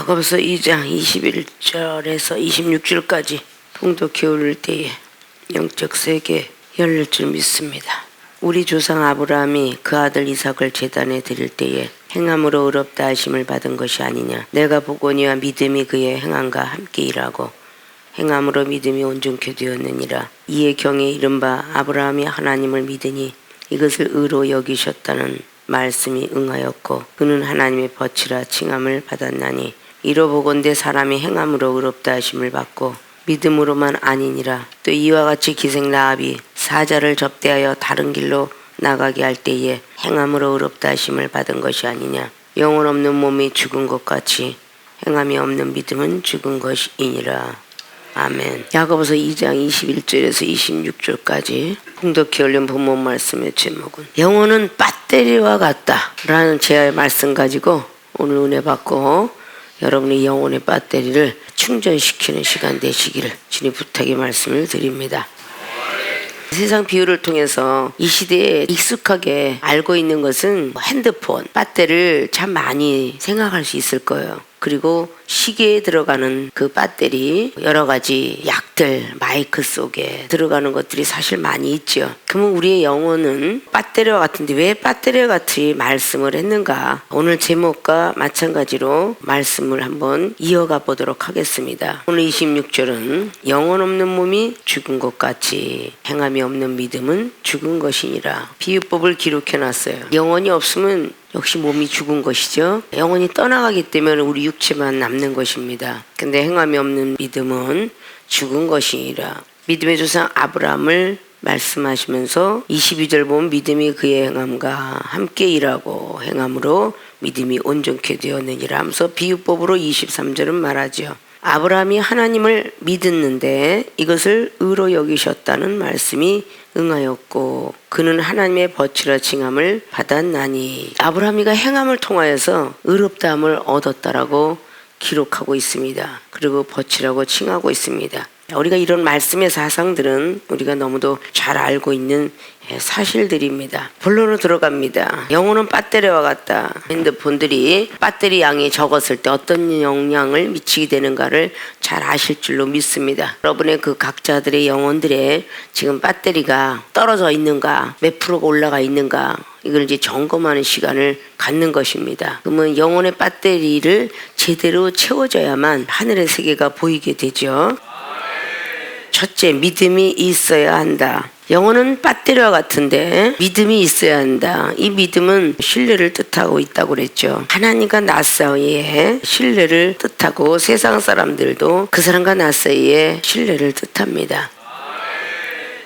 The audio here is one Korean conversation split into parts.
야고보서 2장 21절에서 26절까지 풍족히 오를 때에 영적 세계 열릴 줄 믿습니다. 우리 조상 아브라함이 그 아들 이삭을 제단에 드릴 때에 행함으로 의롭다 하심을 받은 것이 아니냐. 내가 보거니와 믿음이 그의 행함과 함께 일하고 행함으로 믿음이 온전케 되었느니라. 이에 경에 이른바 아브라함이 하나님을 믿으니 이것을 의로 여기셨다는 말씀이 응하였고 그는 하나님의 벗이라 칭함을 받았나니 이로 보건대 사람이 행함으로 의롭다 하심을 받고 믿음으로만 아니니라. 또 이와 같이 기생 라합이 사자를 접대하여 다른 길로 나가게 할 때에 행함으로 의롭다 하심을 받은 것이 아니냐. 영혼 없는 몸이 죽은 것 같이 행함이 없는 믿음은 죽은 것이니라. 아멘. 야고보서 2장 21절에서 26절까지 풍족히 열린 본문 말씀의 제목은 영혼은 배터리와 같다 라는 제 말씀 가지고 오늘 은혜 받고 여러분의 영혼의 배터리를 충전시키는 시간 되시기를 주님 부탁의 말씀을 드립니다. 세상 비유를 통해서 이 시대에 익숙하게 알고 있는 것은 핸드폰, 배터리를 참 많이 생각할 수 있을 거예요. 그리고 시계에 들어가는 그 배터리, 여러 가지 약들, 마이크 속에 들어가는 것들이 사실 많이 있죠. 그러면 우리의 영혼은 배터리와 같은데 왜 배터리와 같이 말씀을 했는가? 오늘 제목과 마찬가지로 말씀을 한번 이어가 보도록 하겠습니다. 오늘 26절은 영혼 없는 몸이 죽은 것 같이 행함이 없는 믿음은 죽은 것이니라. 비유법을 기록해놨어요. 영혼이 없으면 역시 몸이 죽은 것이죠. 영혼이 떠나가기 때문에 우리 육체만 남는 것입니다. 근데 행함이 없는 믿음은 죽은 것이니라. 믿음의 조상 아브라함을 말씀하시면서 22절 보면 믿음이 그의 행함과 함께 일하고 행함으로 믿음이 온전케 되었느니라 하면서 비유법으로 23절은 말하죠. 아브라함이 하나님을 믿었는데 이것을 의로 여기셨다는 말씀이 응하였고 그는 하나님의 벗이라 칭함을 받았나니. 아브라함이가 행함을 통하여서 의롭다함을 얻었다라고 기록하고 있습니다. 그리고 벗이라고 칭하고 있습니다. 우리가 이런 말씀의 사상들은 우리가 너무도 잘 알고 있는 사실들입니다. 본론으로 들어갑니다. 영혼은 배터리와 같다. 핸드폰들이 배터리 양이 적었을 때 어떤 영향을 미치게 되는가를 잘 아실 줄로 믿습니다. 여러분의 그 각자들의 영혼들의 지금 배터리가 떨어져 있는가, 몇 프로가 올라가 있는가, 이걸 이제 점검하는 시간을 갖는 것입니다. 그러면 영혼의 배터리를 제대로 채워줘야만 하늘의 세계가 보이게 되죠. 첫째, 믿음이 있어야 한다. 영혼은 배터리와 같은데 믿음이 있어야 한다. 이 믿음은 신뢰를 뜻하고 있다고 그랬죠. 하나님과 나 사이에 신뢰를 뜻하고 세상 사람들도 그 사람과 나 사이에 신뢰를 뜻합니다.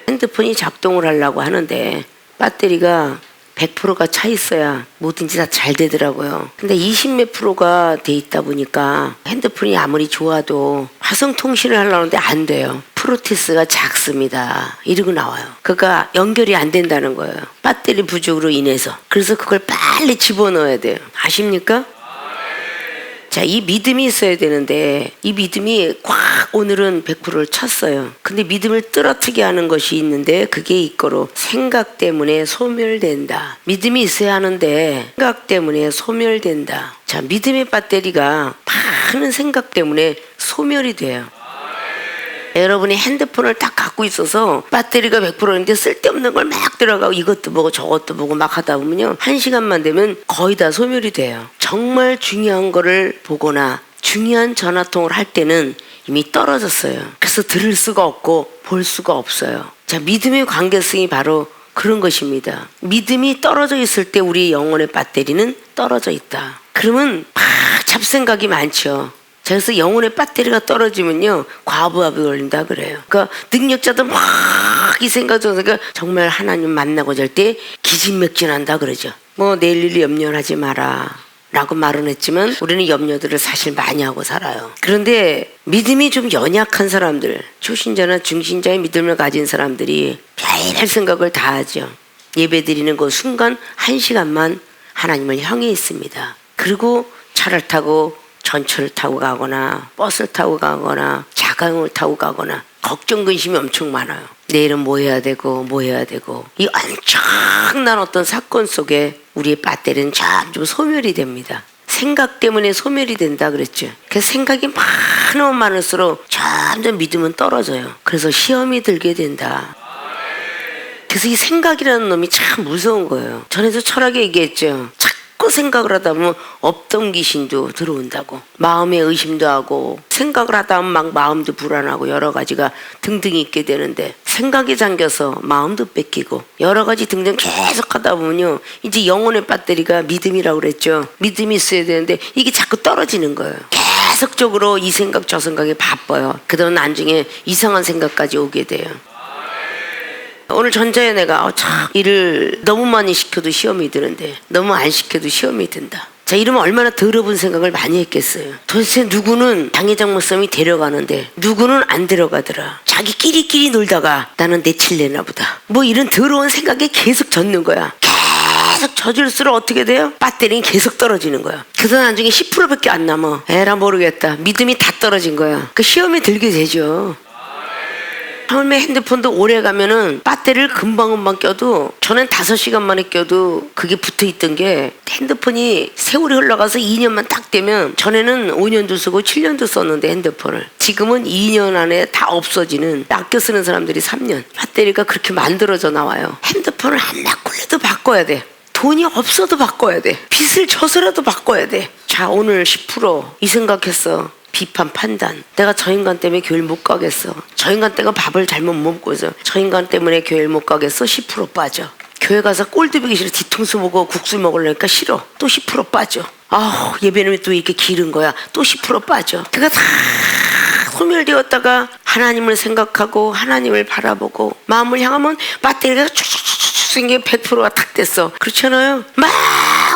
핸드폰이 작동을 하려고 하는데 배터리가 100%가 차 있어야 뭐든지 다 잘 되더라고요. 근데 20몇 프로가 돼 있다 보니까 핸드폰이 아무리 좋아도 화성통신을 하려는데 안 돼요. 프로테스가 작습니다. 이러고 나와요. 그러니까 연결이 안 된다는 거예요. 배터리 부족으로 인해서. 그래서 그걸 빨리 집어넣어야 돼요. 아십니까? 자, 이 믿음이 있어야 되는데 이 믿음이 꽉 오늘은 100%를 찼어요. 근데 믿음을 떨어뜨리게 하는 것이 있는데 그게 이거로 생각 때문에 소멸된다. 믿음이 있어야 하는데 생각 때문에 소멸된다. 자, 믿음의 배터리가 많은 생각 때문에 소멸이 돼요. 여러분이 핸드폰을 딱 갖고 있어서 배터리가 100%인데 쓸데없는 걸 막 들어가고 이것도 보고 저것도 보고 막 하다 보면요 1시간만 되면 거의 다 소멸이 돼요. 정말 중요한 거를 보거나 중요한 전화통을 할 때는 이미 떨어졌어요. 그래서 들을 수가 없고 볼 수가 없어요. 자, 믿음의 관계성이 바로 그런 것입니다. 믿음이 떨어져 있을 때 우리 영혼의 배터리는 떨어져 있다. 그러면 막 잡생각이 많죠. 그래서 영혼의 배터리가 떨어지면요 과부하가 걸린다 그래요. 그러니까 능력자들 막 이 생각하니까 정말 하나님 만나고자 할 때 기진맥진한다 그러죠. 뭐 내일 일 염려하지 마라 라고 말은 했지만 우리는 염려들을 사실 많이 하고 살아요. 그런데 믿음이 좀 연약한 사람들, 초신자나 중신자의 믿음을 가진 사람들이 별별 생각을 다 하죠. 예배 드리는 그 순간 1시간만 하나님을 향해 있습니다. 그리고 차를 타고 전철을 타고 가거나 버스를 타고 가거나 자가용을 타고 가거나 걱정 근심이 엄청 많아요. 내일은 뭐 해야 되고 이 엄청난 어떤 사건 속에 우리의 배터리는 점점 소멸이 됩니다. 생각 때문에 소멸이 된다 그랬죠. 그래서 생각이 많으면 많을수록 점점 믿음은 떨어져요. 그래서 시험이 들게 된다. 그래서 이 생각이라는 놈이 참 무서운 거예요. 전에도 철학에 얘기했죠. 자꾸 생각을 하다 보면 없던 귀신도 들어온다고. 마음에 의심도 하고 생각을 하다 보면 막 마음도 불안하고 여러 가지가 등등 있게 되는데, 생각에 잠겨서 마음도 뺏기고 여러 가지 등등 계속 하다 보면요, 이제 영혼의 배터리가 믿음이라고 그랬죠. 믿음이 있어야 되는데 이게 자꾸 떨어지는 거예요. 계속적으로 이 생각 저 생각에 바빠요. 그러다 나중에 이상한 생각까지 오게 돼요. 오늘 전자에 내가 참 일을 너무 많이 시켜도 시험이 드는데 너무 안 시켜도 시험이 든다. 자, 이러면 얼마나 더러운 생각을 많이 했겠어요. 도대체 누구는 장회장 목사님이 데려가는데 누구는 안 데려가더라. 자기끼리끼리 놀다가 나는 내칠래나 보다. 뭐 이런 더러운 생각에 계속 젖는 거야. 계속 젖을수록 어떻게 돼요? 배터리는 계속 떨어지는 거야. 그래서 나중에 10%밖에 안 남아. 에라 모르겠다. 믿음이 다 떨어진 거야. 그 시험이 들게 되죠. 처음에 핸드폰도 오래 가면은 배터리를 금방금방 껴도, 저는 5시간 만에 껴도 그게 붙어있던 게, 핸드폰이 세월이 흘러가서 2년만 딱 되면, 전에는 5년도 쓰고 7년도 썼는데 핸드폰을, 지금은 2년 안에 다 없어지는, 아껴 쓰는 사람들이 3년. 배터리가 그렇게 만들어져 나와요. 핸드폰을 안 바꾸려도 바꿔야 돼. 돈이 없어도 바꿔야 돼. 빚을 져서라도 바꿔야 돼. 자, 오늘 10% 이 생각했어. 비판, 판단. 내가 저 인간 때문에 교회를 못 가겠어. 저 인간 때가 밥을 잘못 먹고 있어. 저 인간 때문에 교회를 못 가겠어. 10% 빠져. 교회 가서 꼴도 보기 싫어. 뒤통수 보고 국수 먹으려니까 싫어. 또 10% 빠져. 아우, 예배는 또 이렇게 기른 거야. 또 10% 빠져. 그가 다 소멸되었다가 하나님을 생각하고 하나님을 바라보고 마음을 향하면 배터리가 쭉쭉쭉쭉 생겨 100%가 탁 됐어. 그렇잖아요. 막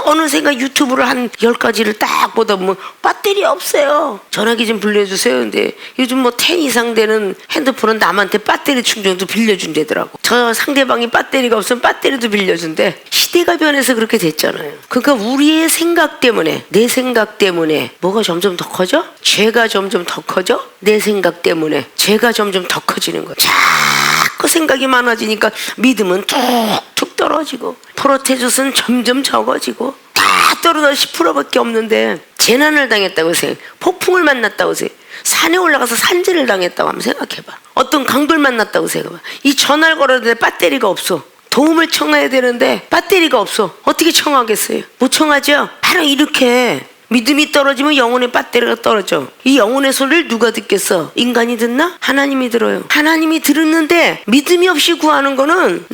어느샌가 유튜브를 한 10가지를 딱 보다 보면 배터리 없어요. 전화기 좀 빌려주세요. 근데 요즘 뭐 10 이상 되는 핸드폰은 남한테 배터리 충전도 빌려준대더라고. 저 상대방이 배터리가 없으면 배터리도 빌려준대. 시대가 변해서 그렇게 됐잖아요. 그러니까 우리의 생각 때문에, 내 생각 때문에 뭐가 점점 더 커져? 죄가 점점 더 커져? 내 생각 때문에 죄가 점점 더 커지는 거야. 자꾸 생각이 많아지니까 믿음은 툭툭 떨어지고 프로테주스는 점점 적어지고 다 떨어져 10%밖에 없는데, 재난을 당했다고 생각해. 폭풍을 만났다고 생각해. 산에 올라가서 산재를 당했다고 한번 생각해봐. 어떤 강도를 만났다고 생각해봐. 이 전화를 걸어야 되는데 배터리가 없어. 도움을 청해야 되는데 배터리가 없어. 어떻게 청하겠어요? 못 청하죠? 바로 이렇게 믿음이 떨어지면 영혼의 배터리가 떨어져. 이 영혼의 소리를 누가 듣겠어? 인간이 듣나? 하나님이 들어요. 하나님이 들었는데 믿음이 없이 구하는 거는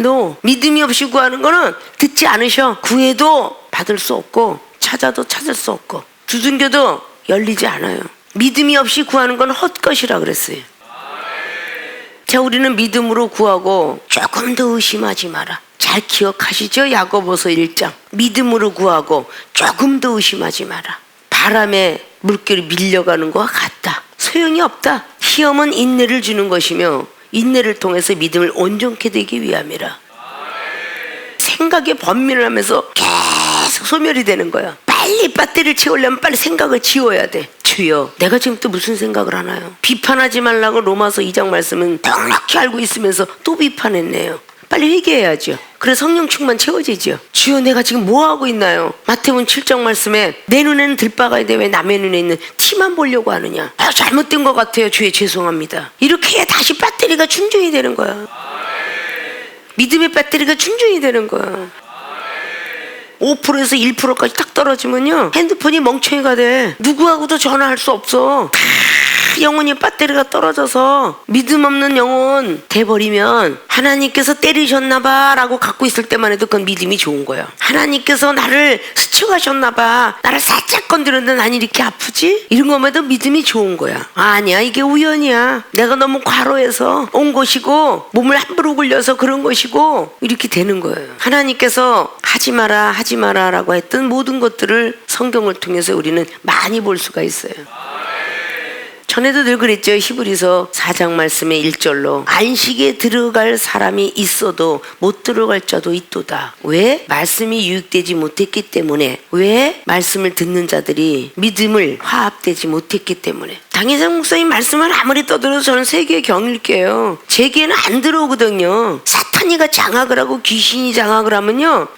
믿음이 없이 구하는 거는 듣지 않으셔. 구해도 받을 수 없고 찾아도 찾을 수 없고 두둥겨도 열리지 않아요. 믿음이 없이 구하는 건 헛것이라 그랬어요. 자, 우리는 믿음으로 구하고 조금 더 의심하지 마라. 잘 기억하시죠? 야고보서 1장. 믿음으로 구하고 조금 더 의심하지 마라. 바람에 물결이 밀려가는 것과 같다. 소용이 없다. 시험은 인내를 주는 것이며 인내를 통해서 믿음을 온전케 되기 위함이라. 생각에 번민을 하면서 계속 소멸이 되는 거야. 빨리 배터리를 채우려면 빨리 생각을 지워야 돼. 주여, 내가 지금 또 무슨 생각을 하나요? 비판하지 말라고 로마서 2장 말씀은 넉넉히 알고 있으면서 또 비판했네요. 빨리 회개해야죠. 그래서 성령 충만 채워지죠. 주여, 내가 지금 뭐 하고 있나요? 마태복음 7장 말씀에 내 눈에는 들바가 있는데 왜 남의 눈에 있는 티만 보려고 하느냐? 잘못된 것 같아요. 주여, 죄송합니다. 이렇게 해야 다시 배터리가 충전이 되는 거야. 믿음의 배터리가 충전이 되는 거야. 5%에서 1%까지 딱 떨어지면요, 핸드폰이 멍청이가 돼. 누구하고도 전화할 수 없어. 영혼이 배터리가 떨어져서 믿음 없는 영혼 돼버리면, 하나님께서 때리셨나봐 라고 갖고 있을 때만 해도 그건 믿음이 좋은 거예요. 하나님께서 나를 스쳐가셨나봐, 나를 살짝 건드렸는데 난 이렇게 아프지? 이런 것만 해도 믿음이 좋은 거야. 아니야, 이게 우연이야. 내가 너무 과로해서 온 것이고 몸을 함부로 굴려서 그런 것이고, 이렇게 되는 거예요. 하나님께서 하지 마라 하지 마라 라고 했던 모든 것들을 성경을 통해서 우리는 많이 볼 수가 있어요. 전에도 늘 그랬죠. 히브리서 4장 말씀의 1절로 안식에 들어갈 사람이 있어도 못 들어갈 자도 있도다. 왜? 말씀이 유익되지 못했기 때문에. 왜? 말씀을 듣는 자들이 믿음을 화합되지 못했기 때문에. 장혜정 목사님 말씀을 아무리 떠들어도 저는 세계에 경일게요. 제게는 안 들어오거든요. 사탄이가 장악을 하고 귀신이 장악을 하면요,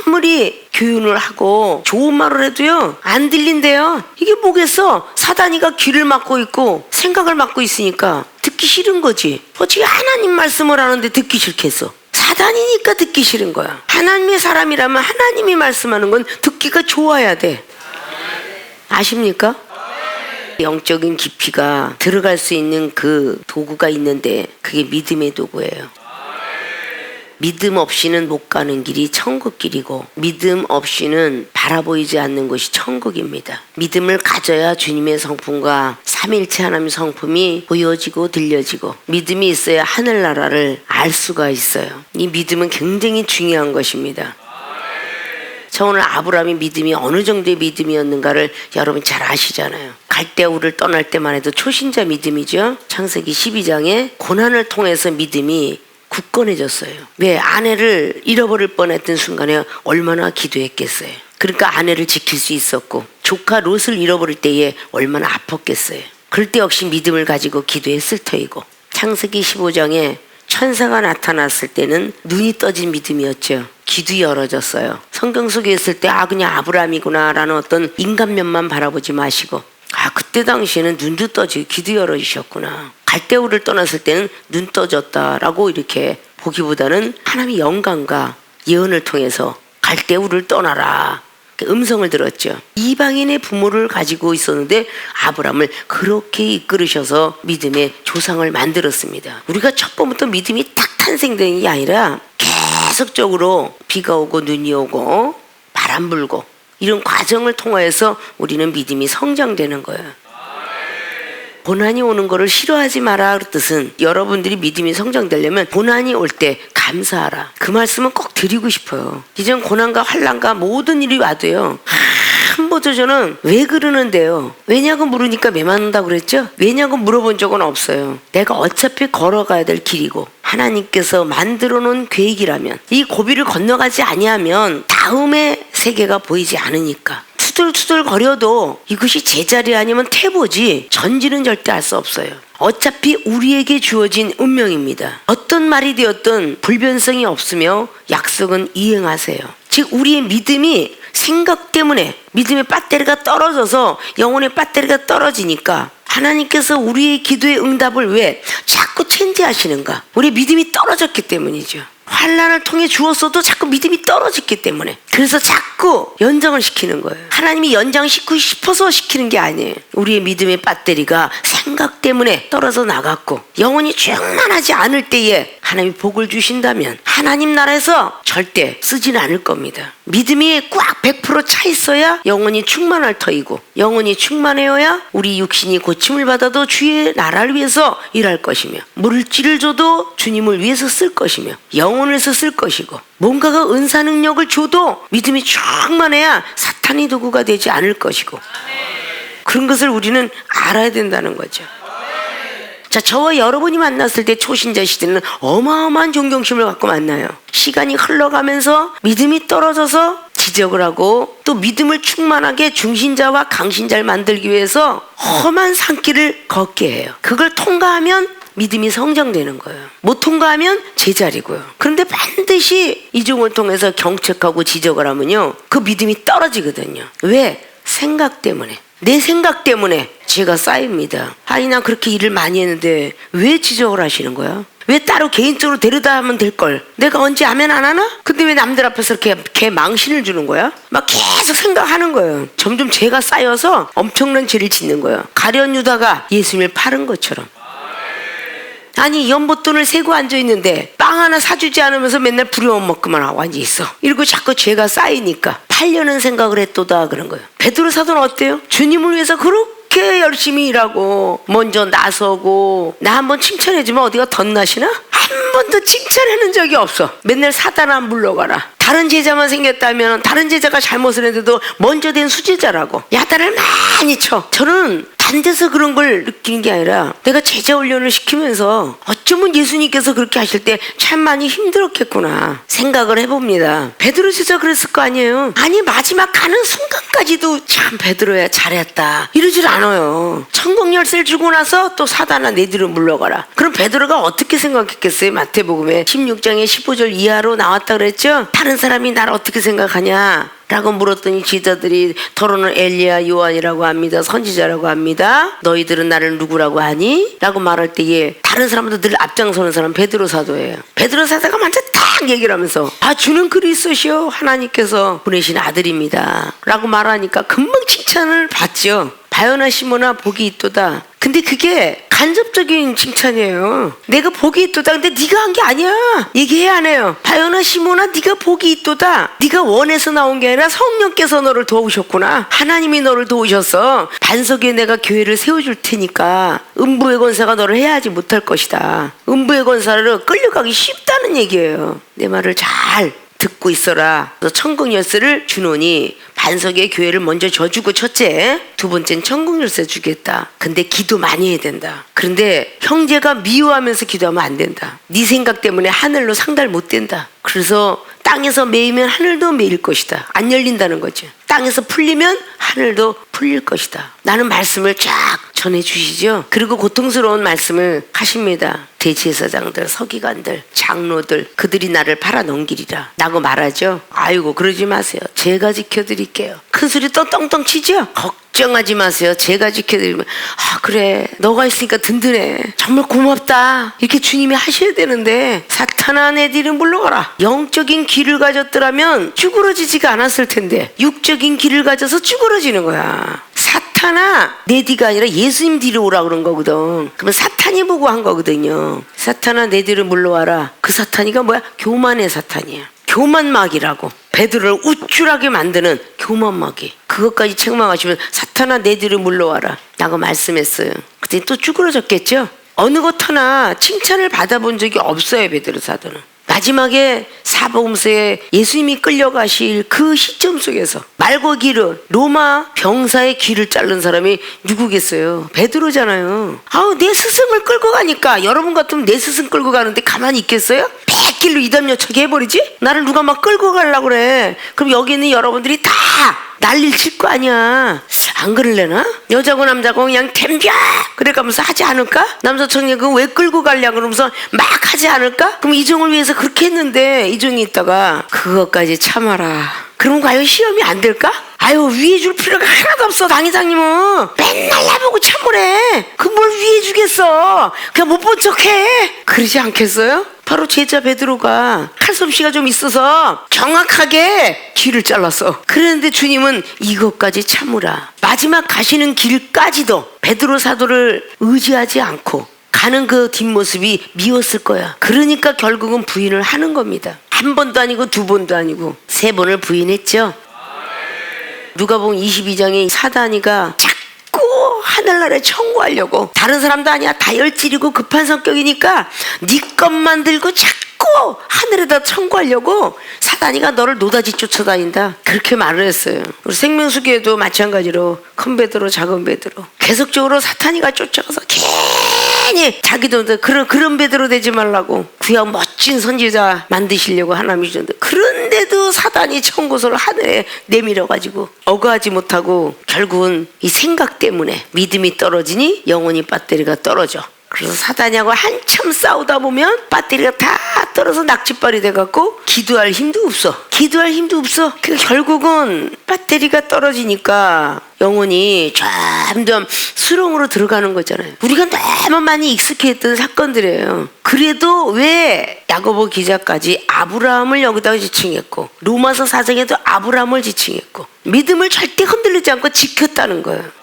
아무리 교훈을 하고 좋은 말을 해도요 안 들린대요. 이게 뭐겠어? 사단이가 귀를 막고 있고 생각을 막고 있으니까 듣기 싫은 거지. 어떻게 하나님 말씀을 하는데 듣기 싫겠어? 사단이니까 듣기 싫은 거야. 하나님의 사람이라면 하나님이 말씀하는 건 듣기가 좋아야 돼. 아십니까? 영적인 깊이가 들어갈 수 있는 그 도구가 있는데 그게 믿음의 도구예요. 믿음 없이는 못 가는 길이 천국길이고 믿음 없이는 바라보이지 않는 것이 천국입니다. 믿음을 가져야 주님의 성품과 삼일체 하나님의 성품이 보여지고 들려지고 믿음이 있어야 하늘나라를 알 수가 있어요. 이 믿음은 굉장히 중요한 것입니다. 저 오늘 아브라함의 믿음이 어느 정도의 믿음이었는가를 여러분 잘 아시잖아요. 갈대아우를 떠날 때만 해도 초신자 믿음이죠. 창세기 12장에 고난을 통해서 믿음이 굳건해졌어요. 왜? 아내를 잃어버릴 뻔했던 순간에 얼마나 기도했겠어요. 그러니까 아내를 지킬 수 있었고 조카 롯을 잃어버릴 때에 얼마나 아팠겠어요. 그럴 때 역시 믿음을 가지고 기도했을 터이고 창세기 15장에 천사가 나타났을 때는 눈이 떠진 믿음이었죠. 귀도 열어졌어요. 성경 속에 있을 때 그냥 아브라함이구나 라는 어떤 인간면만 바라보지 마시고 그때 당시에는 눈도 떠지고 귀도 열어주셨구나. 갈대우를 떠났을 때는 눈 떠졌다라고 이렇게 보기보다는 하나님의 영광과 예언을 통해서 갈대우를 떠나라 음성을 들었죠. 이방인의 부모를 가지고 있었는데 아브라함을 그렇게 이끌으셔서 믿음의 조상을 만들었습니다. 우리가 첫 번부터 믿음이 딱 탄생된 게 아니라 계속적으로 비가 오고 눈이 오고 바람 불고 이런 과정을 통하여서 우리는 믿음이 성장되는 거예요. 고난이 오는 거를 싫어하지 마라 그 뜻은 여러분들이 믿음이 성장되려면 고난이 올 때 감사하라. 그 말씀은 꼭 드리고 싶어요. 이전 고난과 환난과 모든 일이 와도요 한 번도 저는 왜 그러는데요? 왜냐고 물으니까 매 맞는다고 그랬죠? 왜냐고 물어본 적은 없어요. 내가 어차피 걸어가야 될 길이고 하나님께서 만들어 놓은 계획이라면 이 고비를 건너가지 아니하면 다음의 세계가 보이지 않으니까 투덜투덜 거려도 이것이 제자리 아니면 태보지 전지는 절대 알 수 없어요. 어차피 우리에게 주어진 운명입니다. 어떤 말이 되었든 불변성이 없으며 약속은 이행하세요. 즉 우리의 믿음이 생각 때문에 믿음의 배터리가 떨어져서 영혼의 배터리가 떨어지니까 하나님께서 우리의 기도의 응답을 왜 자꾸 체인지하시는가? 우리 믿음이 떨어졌기 때문이죠. 환난을 통해 주었어도 자꾸 믿음이 떨어졌기 때문에 그래서 자꾸 연장을 시키는 거예요. 하나님이 연장시키고 싶어서 시키는 게 아니에요. 우리의 믿음의 배터리가 생각 때문에 떨어져 나갔고 영혼이 충만하지 않을 때에 하나님이 복을 주신다면 하나님 나라에서 절대 쓰지는 않을 겁니다. 믿음이 꽉 100% 차 있어야 영혼이 충만할 터이고 영혼이 충만해야 우리 육신이 고침을 받아도 주의 나라를 위해서 일할 것이며 물질을 줘도 주님을 위해서 쓸 것이며 영혼을 위해서 쓸 것이고 뭔가가 은사 능력을 줘도 믿음이 충만해야 사탄의 도구가 되지 않을 것이고 그런 것을 우리는 알아야 된다는 거죠. 자, 저와 여러분이 만났을 때 초신자 시대는 어마어마한 존경심을 갖고 만나요. 시간이 흘러가면서 믿음이 떨어져서 지적을 하고 또 믿음을 충만하게 중신자와 강신자를 만들기 위해서 험한 산길을 걷게 해요. 그걸 통과하면 믿음이 성장되는 거예요. 못 통과하면 제자리고요. 그런데 반드시 이종을 통해서 경책하고 지적을 하면요 그 믿음이 떨어지거든요. 왜? 생각 때문에. 내 생각 때문에 죄가 쌓입니다. 나 그렇게 일을 많이 했는데 왜 지적을 하시는 거야? 왜 따로 개인적으로 데려다 하면 될걸? 내가 언제 하면 안 하나? 근데 왜 남들 앞에서 이렇게 개 망신을 주는 거야? 막 계속 생각하는 거예요. 점점 죄가 쌓여서 엄청난 죄를 짓는 거예요. 가룟 유다가 예수님을 팔은 것처럼. 아니 연못돈을 세고 앉아있는데 빵 하나 사주지 않으면서 맨날 부려먹 먹기만 하고 앉아있어. 이러고 자꾸 죄가 쌓이니까 팔려는 생각을 했도다 그런 거예요. 베드로 사도는 어때요? 주님을 위해서 그렇게 열심히 일하고 먼저 나서고 나 한번 칭찬해주면 어디가 덧나시나? 한 번도 칭찬해는 적이 없어. 맨날 사단 안 불러가라. 다른 제자만 생겼다면 다른 제자가 잘못을 했는데도 먼저 된 수제자라고 야단을 많이 쳐. 저는 안 돼서 그런 걸 느끼는 게 아니라 내가 제자 훈련을 시키면서 어쩌면 예수님께서 그렇게 하실 때 참 많이 힘들었겠구나 생각을 해봅니다. 베드로 제자 그랬을 거 아니에요. 아니 마지막 가는 순간까지도 참 베드로야 잘했다 이러질 않아요. 천국 열쇠를 주고 나서 또 사단아 내 뒤로 물러가라. 그럼 베드로가 어떻게 생각했겠어요? 마태복음에 16장의 15절 이하로 나왔다 그랬죠. 다른 사람이 나를 어떻게 생각하냐 라고 물었더니 제자들이 더러는 엘리야 요한이라고 합니다. 선지자라고 합니다. 너희들은 나를 누구라고 하니? 라고 말할 때에 다른 사람도 늘 앞장서는 사람 베드로 사도예요. 베드로 사도가 먼저 딱 얘기를 하면서 주는 그리스도시요 하나님께서 보내신 아들입니다 라고 말하니까 금방 칭찬을 받죠. 바요나 시모나 복이 있도다. 근데 그게 간접적인 칭찬이에요. 내가 복이 있도다. 근데 네가 한 게 아니야. 얘기해야 하네요. 바요나 시모나 네가 복이 있도다. 네가 원해서 나온 게 아니라 성령께서 너를 도우셨구나. 하나님이 너를 도우셔서 반석 위에 내가 교회를 세워줄 테니까 음부의 권사가 너를 해하지 못할 것이다. 음부의 권사를 끌려가기 쉽다는 얘기예요. 내 말을 잘 듣고 있어라. 그래서 천국 열쇠를 주노니 반석의 교회를 먼저 져주고 첫째, 두 번째는 천국 열쇠 주겠다. 근데 기도 많이 해야 된다. 그런데 형제가 미워하면서 기도하면 안 된다. 네 생각 때문에 하늘로 상달 못 된다. 그래서 땅에서 매이면 하늘도 매일 것이다. 안 열린다는 거죠. 땅에서 풀리면 하늘도 풀릴 것이다. 라는 말씀을 쫙 전해주시죠. 그리고 고통스러운 말씀을 하십니다. 대제사장들, 서기관들, 장로들 그들이 나를 팔아넘기리라 라고 말하죠. 아이고 그러지 마세요. 제가 지켜드릴게요. 큰 소리 또 떵떵 치죠. 걱정하지 마세요. 제가 지켜드리면 그래 너가 있으니까 든든해. 정말 고맙다. 이렇게 주님이 하셔야 되는데 사탄아 내 뒤를 물러가라. 영적인 길을 가졌더라면 쭈그러지지가 않았을 텐데 육적인 길을 가져서 쭈그러지는 거야. 사탄아 내 뒤가 아니라 예수님 뒤로 오라 그런 거거든. 그러면 사탄이 보고 한 거거든요. 사탄아 내 뒤로 물러와라. 그 사탄이가 뭐야? 교만의 사탄이야. 교만마귀라고. 베드로를 우쭐하게 만드는 교만마귀. 그것까지 책망하시면 사탄아 내 뒤로 물러와라 라고 말씀했어요. 그때 또 쭈그러졌겠죠. 어느 것 하나 칭찬을 받아본 적이 없어요. 베드로 사도는. 마지막에 사복음서에 예수님이 끌려가실 그 시점 속에서 말고 길을 로마 병사의 귀를 자른 사람이 누구겠어요? 베드로잖아요. 내 스승을 끌고 가니까 여러분 같으면 내 스승 끌고 가는데 가만히 있겠어요? 백길로 이담요차게 해버리지? 나를 누가 막 끌고 가려고 그래. 그럼 여기 있는 여러분들이 다 난리를 칠 거 아니야. 안 그럴래나? 여자고 남자고 그냥 덤벼 그래가면서 하지 않을까? 남자 청년 그거 왜 끌고 가려고 그러면서 막 하지 않을까? 그럼 이종을 위해서 그렇게 했는데 이종이 있다가 그것까지 참아라. 그럼 과연 시험이 안 될까? 위해 줄 필요가 하나도 없어. 당회장님은 맨날 나보고 참으래. 그 뭘 위해 주겠어. 그냥 못 본 척해. 그러지 않겠어요? 바로 제자 베드로가 칼솜씨가 좀 있어서 정확하게 귀를 잘랐어. 그런데 주님은 이것까지 참으라. 마지막 가시는 길까지도 베드로 사도를 의지하지 않고 가는 그 뒷모습이 미웠을 거야. 그러니까 결국은 부인을 하는 겁니다. 한 번도 아니고 두 번도 아니고 세 번을 부인했죠. 누가복음 22장에 사단이가 자꾸 하늘나라에 청구하려고, 다른 사람도 아니야, 다혈질이고 급한 성격이니까 네 것만 들고 자꾸 하늘에다 청구하려고 사단이가 너를 노다지 쫓아다닌다, 그렇게 말을 했어요. 우리 생명수교에도 마찬가지로 큰 베드로 작은 베드로 계속적으로 사탄이가 쫓아가서 괜히 자기도 그런 베드로 되지 말라고 구약 멋진 선지자 만드시려고 하나님이 주는데, 그런데도 사단이 청구서를 하늘에 내밀어가지고 어거하지 못하고 결국은 이 생각 때문에 믿음이 떨어지니 영혼이 배터리가 떨어져. 그래서 사단이하고 한참 싸우다 보면 배터리가 다 떨어서 낙지발이 돼갖고 기도할 힘도 없어. 그러니까 결국은 배터리가 떨어지니까 영혼이 점점 수렁으로 들어가는 거잖아요. 우리가 너무 많이 익숙했던 사건들이에요. 그래도 왜 야고보 기자까지 아브라함을 여기다가 지칭했고, 로마서 4장에도 아브라함을 지칭했고, 믿음을 절대 흔들리지 않고 지켰다는 거예요.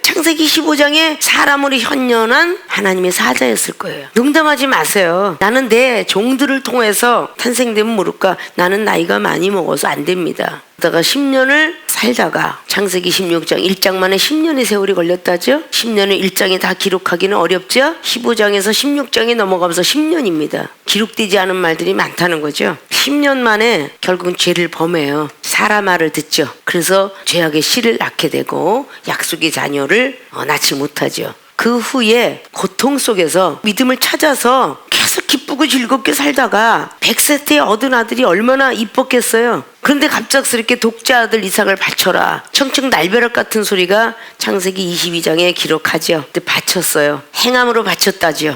창세기 15장에 사람으로 현현한 하나님의 사자였을 거예요. 농담하지 마세요. 나는 내 종들을 통해서 탄생되면 모를까, 나는 나이가 많이 먹어서 안 됩니다. 그러다가 10년을 살다가 창세기 16장 1장만에 10년의 세월이 걸렸다죠. 10년을 1장에 다 기록하기는 어렵죠. 15장에서 16장에 넘어가면서 10년입니다. 기록되지 않은 말들이 많다는 거죠. 10년 만에 결국은 죄를 범해요. 사라 말을 듣죠. 그래서 죄악의 씨를 낳게 되고 약속의 자녀를 낳지 못하죠. 그 후에 고통 속에서 믿음을 찾아서 계속 기쁘고 즐겁게 살다가 100세 때 얻은 아들이 얼마나 이뻤겠어요. 그런데 갑작스럽게 독자 아들 이삭을 바쳐라. 청청 날벼락 같은 소리가 창세기 22장에 기록하죠. 근데 바쳤어요. 행함으로 바쳤다죠.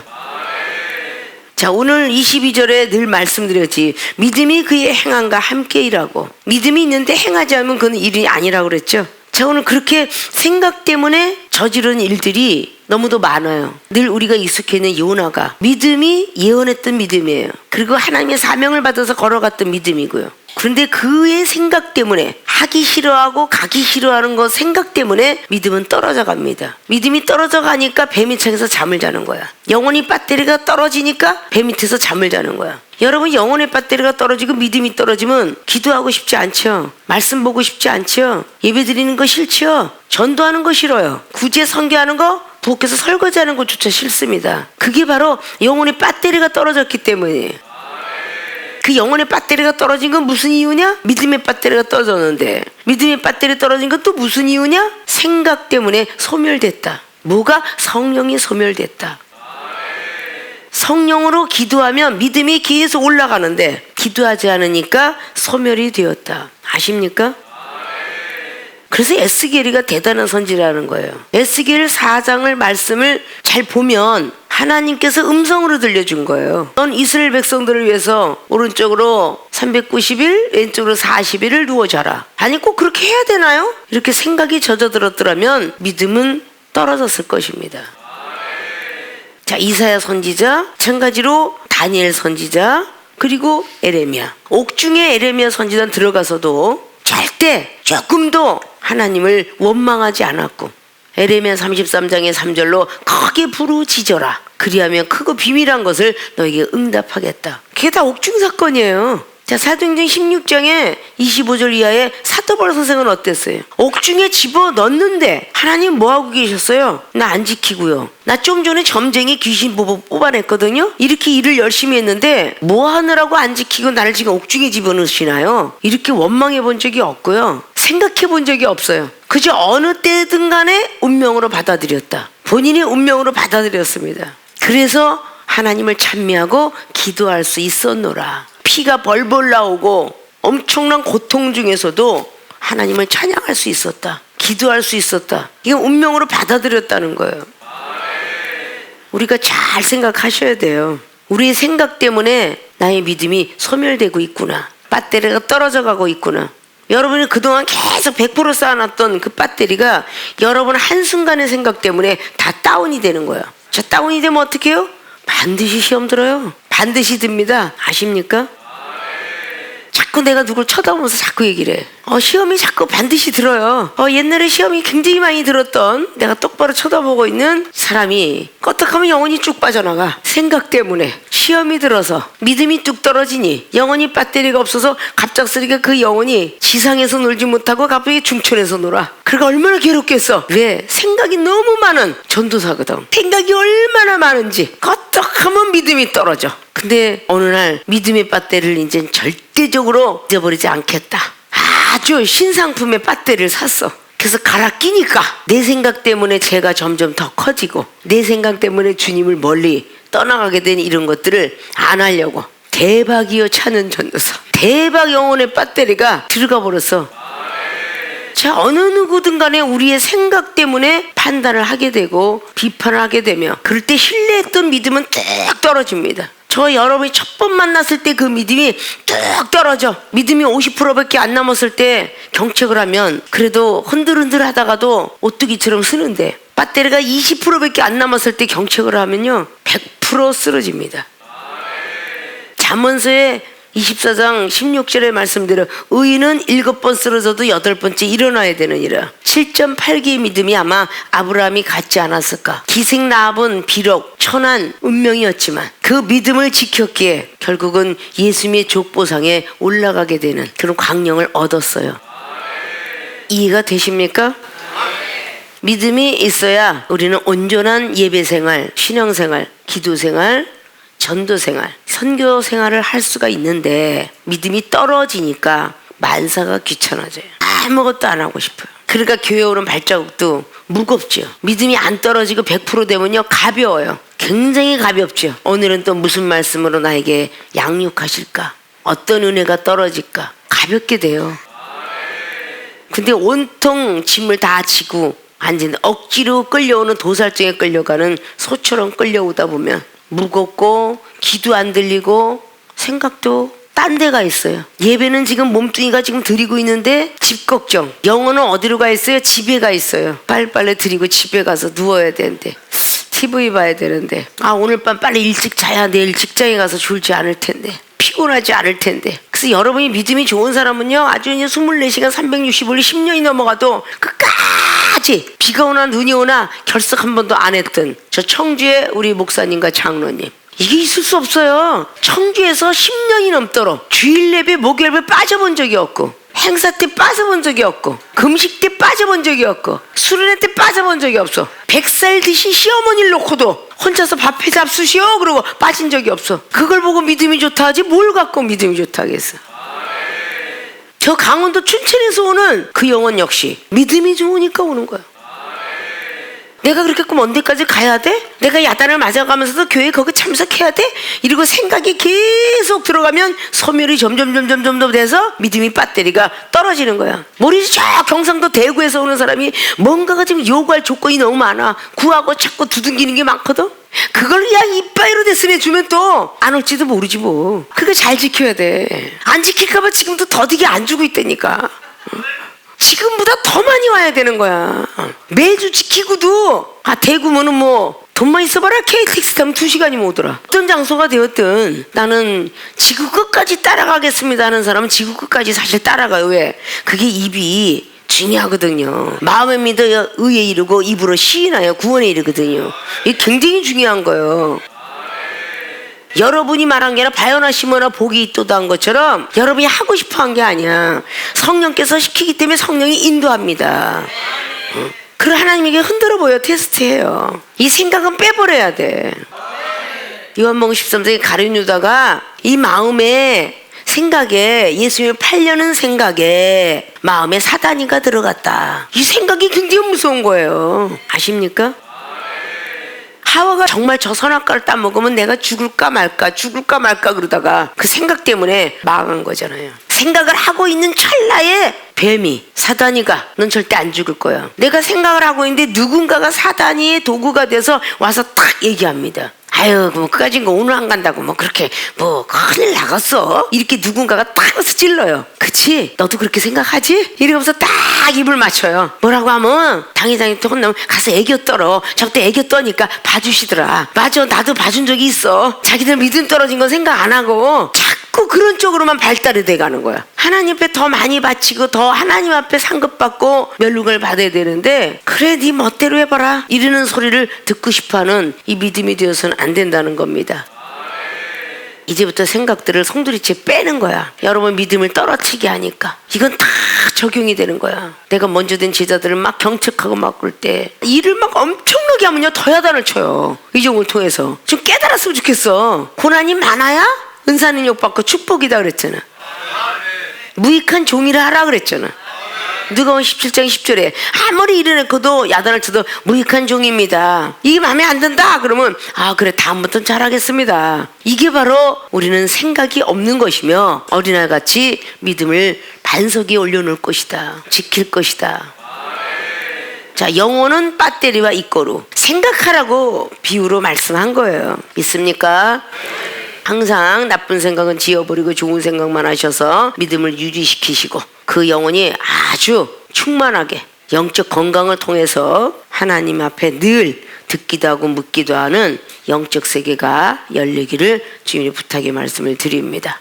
자, 오늘 22절에 늘 말씀드렸지. 믿음이 그의 행함과 함께 일하고, 믿음이 있는데 행하지 않으면 그건 일이 아니라고 그랬죠. 자, 오늘 그렇게 생각 때문에 저지른 일들이 너무도 많아요. 늘 우리가 익숙해 있는 요나가 믿음이 예언했던 믿음이에요. 그리고 하나님의 사명을 받아서 걸어갔던 믿음이고요. 그런데 그의 생각 때문에, 하기 싫어하고 가기 싫어하는 것 생각 때문에 믿음은 떨어져 갑니다. 믿음이 떨어져 가니까 배 밑에서 잠을 자는 거야. 영혼이 배터리가 떨어지니까 배 밑에서 잠을 자는 거야. 여러분, 영혼의 배터리가 떨어지고 믿음이 떨어지면 기도하고 싶지 않죠. 말씀 보고 싶지 않죠. 예배 드리는 거 싫죠. 전도하는 거 싫어요. 구제 선교하는 거, 부엌에서 설거지하는 것조차 싫습니다. 그게 바로 영혼의 배터리가 떨어졌기 때문이에요. 그 영혼의 배터리가 떨어진 건 무슨 이유냐? 믿음의 배터리가 떨어졌는데, 믿음의 배터리 떨어진 건 또 무슨 이유냐? 생각 때문에 소멸됐다. 뭐가? 성령이 소멸됐다. 성령으로 기도하면 믿음이 계속 올라가는데 기도하지 않으니까 소멸이 되었다. 아십니까? 그래서 에스겔이가 대단한 선지라는 거예요. 에스겔 4장을 말씀을 잘 보면 하나님께서 음성으로 들려준 거예요. 넌 이스라엘 백성들을 위해서 오른쪽으로 390일, 왼쪽으로 40일을 누워 자라. 아니, 꼭 그렇게 해야 되나요? 이렇게 생각이 젖어들었더라면 믿음은 떨어졌을 것입니다. 자, 이사야 선지자, 마찬가지로 다니엘 선지자, 그리고 에레미야. 옥중에 에레미야 선지자는 들어가서도 절대 조금도 하나님을 원망하지 않았고, 에레미야 33장의 3절로 크게 부르짖어라. 그리하면 크고 비밀한 것을 너에게 응답하겠다. 그게 다 옥중 사건이에요. 자, 사도행전 16장에 25절 이하에 사도 바울 선생은 어땠어요? 옥중에 집어넣는데 하나님 뭐하고 계셨어요? 나 안 지키고요. 나 좀 전에 점쟁이 귀신 뽑아냈거든요. 이렇게 일을 열심히 했는데 뭐 하느라고 안 지키고 나를 지금 옥중에 집어넣으시나요? 이렇게 원망해 본 적이 없고요. 생각해 본 적이 없어요. 그저 어느 때든 간에 운명으로 받아들였다. 본인의 운명으로 받아들였습니다. 그래서 하나님을 찬미하고 기도할 수 있었노라. 피가 벌벌 나오고 엄청난 고통 중에서도 하나님을 찬양할 수 있었다. 기도할 수 있었다. 이건 운명으로 받아들였다는 거예요. 우리가 잘 생각하셔야 돼요. 우리의 생각 때문에 나의 믿음이 소멸되고 있구나. 배터리가 떨어져 가고 있구나. 여러분이 그동안 계속 100% 쌓아놨던 그 배터리가 여러분 한순간의 생각 때문에 다 다운이 되는 거예요. 자, 다운이 되면 어떻게 해요? 반드시 시험 들어요. 반드시 듭니다. 아십니까? 자꾸 내가 누굴 쳐다보면서 자꾸 얘기를 해. 시험이 자꾸 반드시 들어요. 옛날에 시험이 굉장히 많이 들었던 내가 똑바로 쳐다보고 있는 사람이 껐떡하면 영혼이 쭉 빠져나가. 생각 때문에 시험이 들어서 믿음이 뚝 떨어지니 영혼이 배터리가 없어서 갑작스럽게 그 영혼이 지상에서 놀지 못하고 갑자기 중천에서 놀아. 그러니까 얼마나 괴롭겠어. 왜? 생각이 너무 많은 전도사거든. 생각이 얼마나 많은지 껐떡하면 믿음이 떨어져. 근데 어느 날 믿음의 배터리를 이제 절대적으로 잊어버리지 않겠다. 아주 신상품의 배터리를 샀어. 그래서 갈아 끼니까 내 생각 때문에 죄가 점점 더 커지고 내 생각 때문에 주님을 멀리 떠나가게 된 이런 것들을 안 하려고 대박이요 차는 전도사. 대박 영혼의 배터리가 들어가 버렸어. 자, 어느 누구든 간에 우리의 생각 때문에 판단을 하게 되고 비판을 하게 되며 그럴 때 신뢰했던 믿음은 뚝 떨어집니다. 저 여러분이 첫 번 만났을 때 그 믿음이 뚝 떨어져. 믿음이 50%밖에 안 남았을 때 경책을 하면 그래도 흔들흔들 하다가도 오뚜기처럼 쓰는데 배터리가 20%밖에 안 남았을 때 경책을 하면요 100% 쓰러집니다. 잠언서에 24장 16절의 말씀대로 의인은 7번 쓰러져도 8번째 일어나야 되느니라. 7.8개의 믿음이 아마 아브라함이 갖지 않았을까. 기생 라합은 비록 천한 운명이었지만 그 믿음을 지켰기에 결국은 예수님의 족보상에 올라가게 되는 그런 광명을 얻었어요. 이해가 되십니까? 믿음이 있어야 우리는 온전한 예배생활, 신앙생활, 기도생활, 전도생활, 선교생활을 할 수가 있는데 믿음이 떨어지니까 만사가 귀찮아져요. 아무것도 안 하고 싶어요. 그러니까 교회 오는 발자국도 무겁죠. 믿음이 안 떨어지고 100% 되면요 가벼워요. 굉장히 가볍죠. 오늘은 또 무슨 말씀으로 나에게 양육하실까? 어떤 은혜가 떨어질까? 가볍게 돼요. 근데 온통 짐을 다 지고 앉은 억지로 끌려오는 도살증에 끌려가는 소처럼 끌려오다 보면 무겁고 기도 안 들리고 생각도 딴 데가 있어요. 예배는 지금 몸뚱이가 지금 드리고 있는데 집 걱정. 영혼은 어디로 가 있어요? 집에 가 있어요. 빨리빨리 드리고 집에 가서 누워야 되는데 TV 봐야 되는데 오늘 밤 빨리 일찍 자야 내일 직장에 가서 졸지 않을 텐데 피곤하지 않을 텐데. 그래서 여러분이 믿음이 좋은 사람은요 아주 이제 24시간 365일 10년이 넘어가도 끝까지 비가 오나 눈이 오나 결석 한 번도 안 했던 저 청주의 우리 목사님과 장로님, 이게 있을 수 없어요. 청주에서 10년이 넘도록 주일 예배 목요일 예배 빠져본 적이 없고 행사 때 빠져본 적이 없고 금식 때 빠져본 적이 없고 수련회 때 빠져본 적이 없어. 100살 드신 시어머니를 놓고도 혼자서 밥해 잡수시오 그러고 빠진 적이 없어. 그걸 보고 믿음이 좋다 하지 뭘 갖고 믿음이 좋다 하겠어. 저 강원도 춘천에서 오는 그 영혼 역시 믿음이 좋으니까 오는 거야. 내가 그렇게 먼 데까지 가야 돼? 내가 야단을 맞아가면서도 교회 거기 참석해야 돼? 이러고 생각이 계속 들어가면 소멸이 점점 더 돼서 믿음이 배터리가 떨어지는 거야. 머리 저 경상도 대구에서 오는 사람이 뭔가가 지금 요구할 조건이 너무 많아. 구하고 찾고 두둥기는 게 많거든. 그걸 그냥 이빠이로 됐으면 주면 또 안 올지도 모르지 뭐. 그거 잘 지켜야 돼. 안 지킬까봐 지금도 더디게 안 주고 있다니까. 지금보다 더 많이 와야 되는 거야. 매주 지키고도 대구면은 뭐 돈만 있어봐라 KTX 타면 2시간이면 오더라. 어떤 장소가 되었든 나는 지구 끝까지 따라가겠습니다 하는 사람은 지구 끝까지 사실 따라가요. 왜? 그게 입이 중요하거든요. 마음에 믿어 의에 이르고 입으로 시인하여 구원에 이르거든요. 이게 굉장히 중요한 거예요. 여러분이 말한 게 아니라 바요나 시모나 복이 있도다 한 것처럼 여러분이 하고 싶어 한 게 아니야. 성령께서 시키기 때문에 성령이 인도합니다. 그걸 하나님에게 흔들어 보여 테스트해요. 이 생각은 빼버려야 돼. 요한복음 13장에 가룟 유다가 이 마음에 생각에 예수님을 팔려는 생각에 마음에 사단이가 들어갔다. 이 생각이 굉장히 무서운 거예요. 아십니까? 하와가 정말 저 선악과를 따먹으면 내가 죽을까 말까 그러다가 그 생각 때문에 망한 거잖아요. 생각을 하고 있는 찰나에 뱀이 사단이가 넌 절대 안 죽을 거야. 내가 생각을 하고 있는데 누군가가 사단이의 도구가 돼서 와서 탁 얘기합니다. 아유 뭐 그까진 거 오늘 안 간다고 뭐 그렇게 뭐 큰일 나갔어 이렇게 누군가가 딱 와서 찔러요. 그치? 너도 그렇게 생각하지? 이러면서 딱 입을 맞춰요. 뭐라고 하면 당회장한테 혼나면 가서 애교 떨어. 저때 애교 떠니까 봐주시더라. 맞아 나도 봐준 적이 있어. 자기들 믿음 떨어진 건 생각 안 하고 자꾸 그런 쪽으로만 발달이 돼가는 거야. 하나님 앞에 더 많이 바치고 더 하나님 앞에 상급받고 면류관을 받아야 되는데 그래 네 멋대로 해봐라 이러는 소리를 듣고 싶어하는 이 믿음이 되어서는 안 된다는 겁니다. 이제부터 생각들을 송두리째 빼는 거야. 여러분 믿음을 떨어뜨리게 하니까 이건 다 적용이 되는 거야. 내가 먼저 된 제자들을 막 경책하고 막 그럴 때 일을 막 엄청나게 하면요 더 야단을 쳐요. 이종을 통해서 좀 깨달았으면 좋겠어. 고난이 많아야 은사는 욕받고 축복이다 그랬잖아. 무익한 종이라 하라 그랬잖아. 누가복음 17장 10절에 아무리 일어났고도 야단을 쳐도 무익한 종입니다. 이게 마음에 안 든다 그러면 그래 다음부터는 잘하겠습니다. 이게 바로 우리는 생각이 없는 것이며 어린아이같이 믿음을 반석 위에 올려놓을 것이다. 지킬 것이다. 자, 영혼은 배터리와 이꼬루 생각하라고 비유로 말씀한 거예요. 믿습니까? 항상 나쁜 생각은 지워버리고 좋은 생각만 하셔서 믿음을 유지시키시고 그 영혼이 아주 충만하게 영적 건강을 통해서 하나님 앞에 늘 듣기도 하고 묻기도 하는 영적 세계가 열리기를 주님의 부탁의 말씀을 드립니다.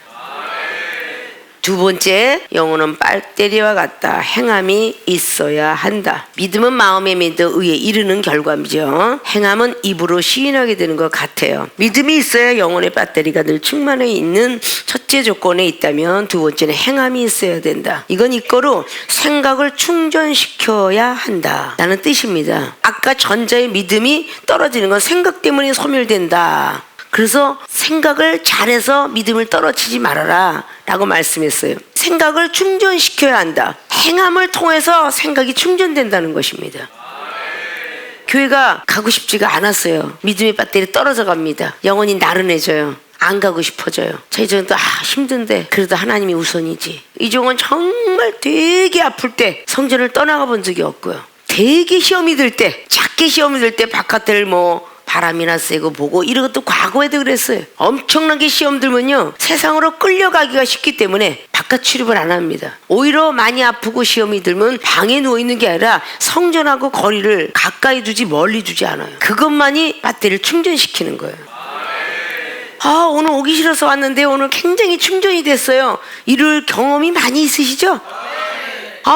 두 번째, 영혼은 빨대리와 같다. 행함이 있어야 한다. 믿음은 마음에 믿어 의에 이르는 결과이죠. 행함은 입으로 시인하게 되는 것 같아요. 믿음이 있어야 영혼의 배터리가 늘 충만해 있는 첫째 조건에 있다면 두 번째는 행함이 있어야 된다. 이건 이거로 생각을 충전시켜야 한다 라는 뜻입니다. 아까 전자의 믿음이 떨어지는 건 생각 때문에 소멸된다. 그래서 생각을 잘해서 믿음을 떨어뜨리지 말아라 라고 말씀했어요. 생각을 충전시켜야 한다. 행함을 통해서 생각이 충전된다는 것입니다. 교회가 가고 싶지가 않았어요. 믿음의 배터리 떨어져 갑니다. 영혼이 나른해져요. 안 가고 싶어져요. 저희도 힘든데 그래도 하나님이 우선이지. 이종은 정말 되게 아플 때 성전을 떠나가 본 적이 없고요. 되게 시험이 들 때, 작게 시험이 들 때 바깥을 바람이나 쐬고 보고 이런 것도 과거에도 그랬어요. 엄청나게 시험 들면요 세상으로 끌려가기가 쉽기 때문에 바깥 출입을 안 합니다. 오히려 많이 아프고 시험이 들면 방에 누워있는 게 아니라 성전하고 거리를 가까이 두지 멀리 두지 않아요. 그것만이 배터리를 충전시키는 거예요. 오늘 오기 싫어서 왔는데 오늘 굉장히 충전이 됐어요. 이럴 경험이 많이 있으시죠?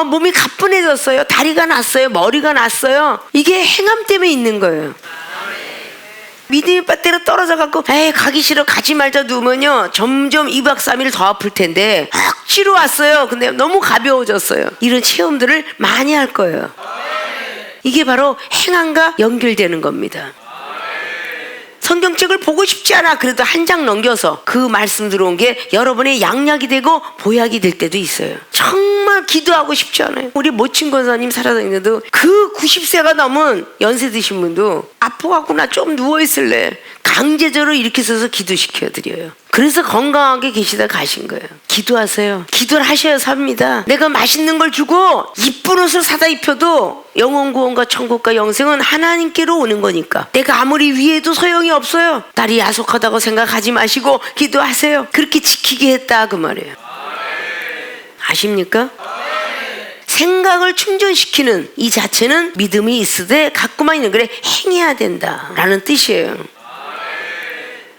몸이 가뿐해졌어요. 다리가 났어요. 머리가 났어요. 이게 행함 때문에 있는 거예요. 믿음의 배터리가 떨어져갖고 가기 싫어 가지 말자 누우면요 점점 2박 3일 더 아플 텐데 억지로 왔어요. 근데 너무 가벼워졌어요. 이런 체험들을 많이 할 거예요. 이게 바로 행함과 연결되는 겁니다. 성경책을 보고 싶지 않아. 그래도 한 장 넘겨서 그 말씀 들어온 게 여러분의 양약이 되고 보약이 될 때도 있어요. 정말 기도하고 싶지 않아요. 우리 모친 권사님 살아다니는데도 그 90세가 넘은 연세 드신 분도 아파갖고 나 좀 누워있을래. 강제적으로 이렇게 서서 기도시켜드려요. 그래서 건강하게 계시다 가신 거예요. 기도하세요. 기도를 하셔야 삽니다. 내가 맛있는 걸 주고 이쁜 옷을 사다 입혀도 영혼 구원과 천국과 영생은 하나님께로 오는 거니까 내가 아무리 위해도 소용이 없어요. 딸이 야속하다고 생각하지 마시고 기도하세요. 그렇게 지키게 했다 그 말이에요. 아십니까? 생각을 충전시키는 이 자체는 믿음이 있으되 갖고만 있는 그래 행해야 된다라는 뜻이에요.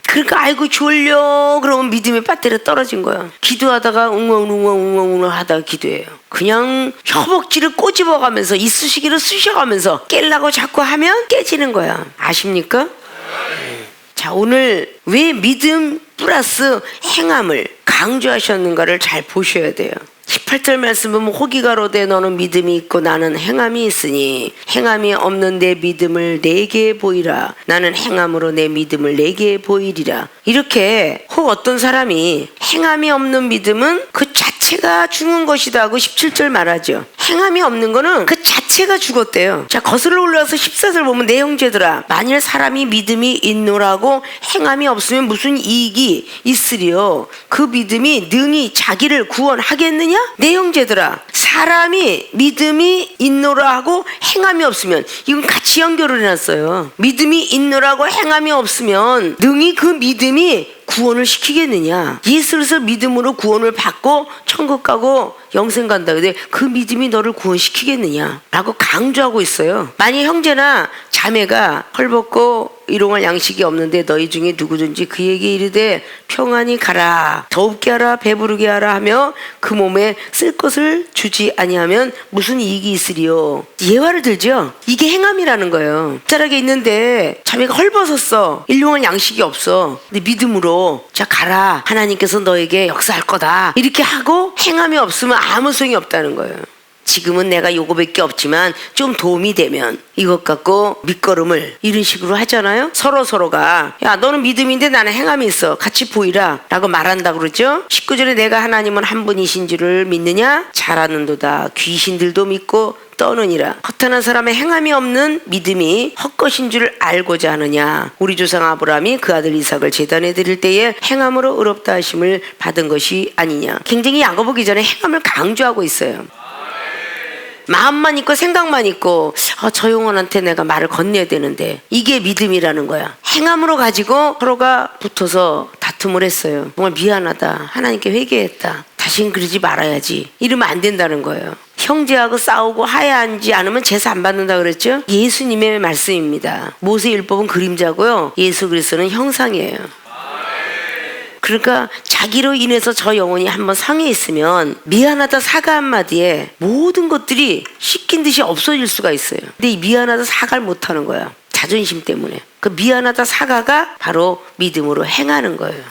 그러니까 아이고 졸려 그러면 믿음의 배터리가 떨어진 거야. 기도하다가 웅엉웅엉 하다가 기도해요. 그냥 허벅지를 꼬집어가면서 이쑤시개를 쑤셔가면서 깨려고 자꾸 하면 깨지는 거야. 아십니까? 자, 오늘 왜 믿음 플러스 행함을 강조하셨는가를 잘 보셔야 돼요. 18절 말씀 보면 호기가로되 너는 믿음이 있고 나는 행함이 있으니 행함이 없는 내 믿음을 내게 보이라. 나는 행함으로 내 믿음을 내게 보이리라. 이렇게 혹 어떤 사람이 행함이 없는 믿음은 그 자체가 죽은 것이다 하고 17절 말하죠. 행함이 없는 거는 그 자체가 죽었대요. 자, 거슬러 올라와서 14절 보면 내 형제들아 만일 사람이 믿음이 있노라고 행함이 없으면 무슨 이익이 있으리요. 그 믿음이 능히 자기를 구원하겠느냐? 내 형제들아 사람이 믿음이 있노라 하고 행함이 없으면 이건 같이 연결을 해놨어요. 믿음이 있노라고 행함이 없으면 능히 그 믿음이 구원을 시키겠느냐. 예수를 믿음으로 구원을 받고 천국 가고 영생 간다. 근데 그 믿음이 너를 구원시키겠느냐 라고 강조하고 있어요. 만약 형제나 자매가 헐벗고 일용할 양식이 없는데 너희 중에 누구든지 그에게 이르되 평안히 가라 더웁게 하라 배부르게 하라 하며 그 몸에 쓸 것을 주지 아니하면 무슨 이익이 있으리요. 예화를 들죠. 이게 행함이라는 거예요. 자락에 있는데 자매가 헐벗었어. 일용할 양식이 없어. 근데 믿음으로 자 가라 하나님께서 너에게 역사할 거다 이렇게 하고 행함이 없으면 아무 소용이 없다는 거예요. 지금은 내가 요거밖에 없지만 좀 도움이 되면 이것 갖고 밑거름을 이런 식으로 하잖아요. 서로가 야 너는 믿음인데 나는 행함이 있어 같이 보이라 라고 말한다 그러죠. 19절에 내가 하나님은 한 분이신 줄을 믿느냐? 잘하는도다. 귀신들도 믿고 떠느니라. 허탄한 사람의 행함이 없는 믿음이 헛것인 줄 알고자 하느냐. 우리 조상 아브라함이 그 아들 이삭을 제단에 드릴 때에 행함으로 의롭다 하심을 받은 것이 아니냐. 굉장히 야고보기 전에 행함을 강조하고 있어요. 마음만 있고 생각만 있고 저 영혼한테 내가 말을 건네야 되는데 이게 믿음이라는 거야. 행함으로 가지고 서로가 붙어서 다툼을 했어요. 정말 미안하다. 하나님께 회개했다. 다시는 그러지 말아야지. 이러면 안 된다는 거예요. 형제하고 싸우고 하야하지 않으면 제사 안 받는다 그랬죠. 예수님의 말씀입니다. 모세율법은 그림자고요. 예수 그리스도는 형상이에요. 그러니까 자기로 인해서 저 영혼이 한번 상해 있으면 미안하다 사과 한마디에 모든 것들이 씻긴 듯이 없어질 수가 있어요. 근데 이 미안하다 사과를 못하는 거야. 자존심 때문에. 그 미안하다 사과가 바로 믿음으로 행하는 거예요.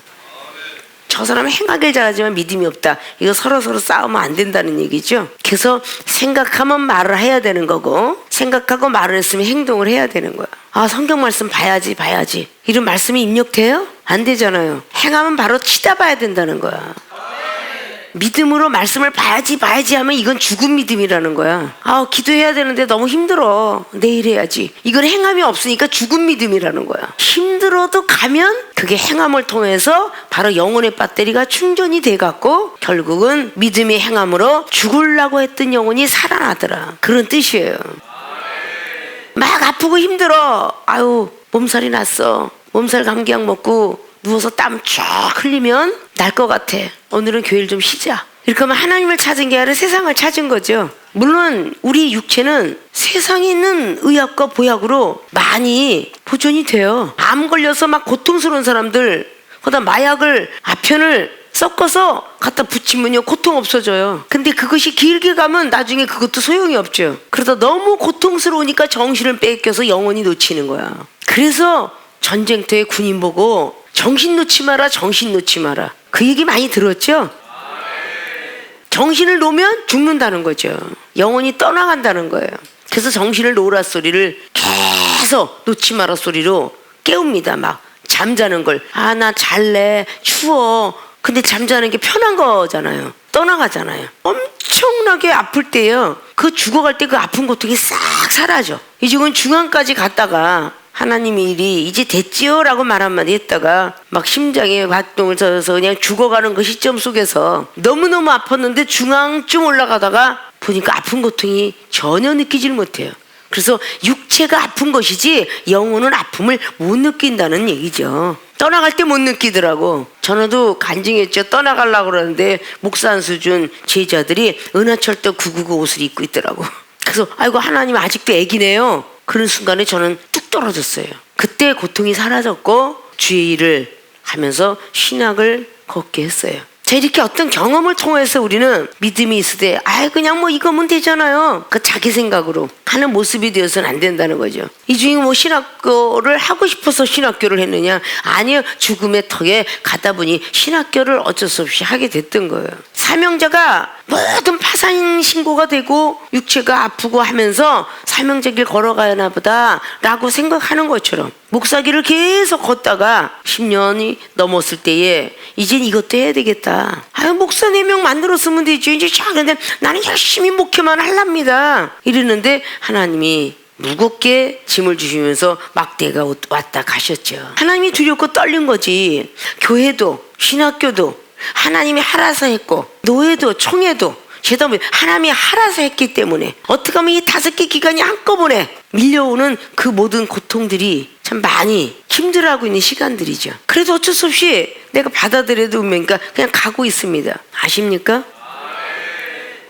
저 사람은 행하길 잘하지만 믿음이 없다. 이거 서로 싸우면 안 된다는 얘기죠. 그래서 생각하면 말을 해야 되는 거고, 생각하고 말을 했으면 행동을 해야 되는 거야. 아, 성경 말씀 봐야지 이런 말씀이 입력돼요? 안 되잖아요. 행하면 바로 치닫아야 된다는 거야. 믿음으로 말씀을 봐야지 하면 이건 죽은 믿음이라는 거야. 아, 기도해야 되는데 너무 힘들어. 내일 해야지. 이건 행함이 없으니까 죽은 믿음이라는 거야. 힘들어도 가면 그게 행함을 통해서 바로 영혼의 배터리가 충전이 돼갖고 결국은 믿음의 행함으로 죽으려고 했던 영혼이 살아나더라. 그런 뜻이에요. 막 아프고 힘들어. 아유, 몸살이 났어. 몸살 감기약 먹고 누워서 땀 쫙 흘리면 날 것 같아. 오늘은 교회를 좀 쉬자. 이렇게 하면 하나님을 찾은 게 아니라 세상을 찾은 거죠. 물론 우리 육체는 세상에 있는 의학과 보약으로 많이 보존이 돼요. 암 걸려서 막 고통스러운 사람들, 그다음 마약을 아편을 섞어서 갖다 붙이면요 고통 없어져요. 근데 그것이 길게 가면 나중에 그것도 소용이 없죠. 그러다 너무 고통스러우니까 정신을 뺏겨서 영혼이 놓치는 거야. 그래서 전쟁터에 군인 보고 정신 놓지 마라. 그 얘기 많이 들었죠? 정신을 놓으면 죽는다는 거죠. 영혼이 떠나간다는 거예요. 그래서 정신을 놓으라 소리를 계속 놓지 마라 소리로 깨웁니다. 막 잠자는 걸. 아, 나 잘래. 추워. 근데 잠자는 게 편한 거잖아요. 떠나가잖아요. 엄청나게 아플 때요. 그 죽어갈 때 그 아픈 고통이 싹 사라져. 이제 그건 중앙까지 갔다가 하나님의 일이 이제 됐지요 라고 말 한마디 했다가 막 심장에 활동을 져서 그냥 죽어가는 그 시점 속에서 너무너무 아팠는데 중앙쯤 올라가다가 보니까 아픈 고통이 전혀 느끼질 못해요. 그래서 육체가 아픈 것이지 영혼은 아픔을 못 느낀다는 얘기죠. 떠나갈 때 못 느끼더라고. 전에도 간증했죠. 떠나가려고 그러는데 목사 한 수준 제자들이 은하철도 999 옷을 입고 있더라고. 그래서 아이고 하나님 아직도 애기네요. 그런 순간에 저는 뚝 떨어졌어요. 그때 고통이 사라졌고 주의 일을 하면서 신학을 걷게 했어요. 자, 이렇게 어떤 경험을 통해서 우리는 믿음이 있으되 그냥 뭐 이거면 되잖아요. 그 자기 생각으로 하는 모습이 되어서는 안 된다는 거죠. 이 중에 뭐 신학교를 하고 싶어서 신학교를 했느냐? 아니요. 죽음의 턱에 가다 보니 신학교를 어쩔 수 없이 하게 됐던 거예요. 사명자가 모든 파산 신고가 되고 육체가 아프고 하면서 사명자 길 걸어가나 보다 라고 생각하는 것처럼 목사길을 계속 걷다가 10년이 넘었을 때에 이젠 이것도 해야 되겠다. 목사 4명 만들었으면 되죠. 이제 근데 나는 열심히 목회만 하랍니다. 이러는데 하나님이 무겁게 짐을 주시면서 막대가 왔다 가셨죠. 하나님이 두렵고 떨린 거지. 교회도 신학교도 하나님이 하라서 했고 노예도 총회도 제도 하나님이 하라서 했기 때문에 어떻게 하면 이 5개 기간이 한꺼번에 밀려오는 그 모든 고통들이 참 많이 힘들어하고 있는 시간들이죠. 그래도 어쩔 수 없이 내가 받아들여도 운명이니까 그냥 가고 있습니다. 아십니까?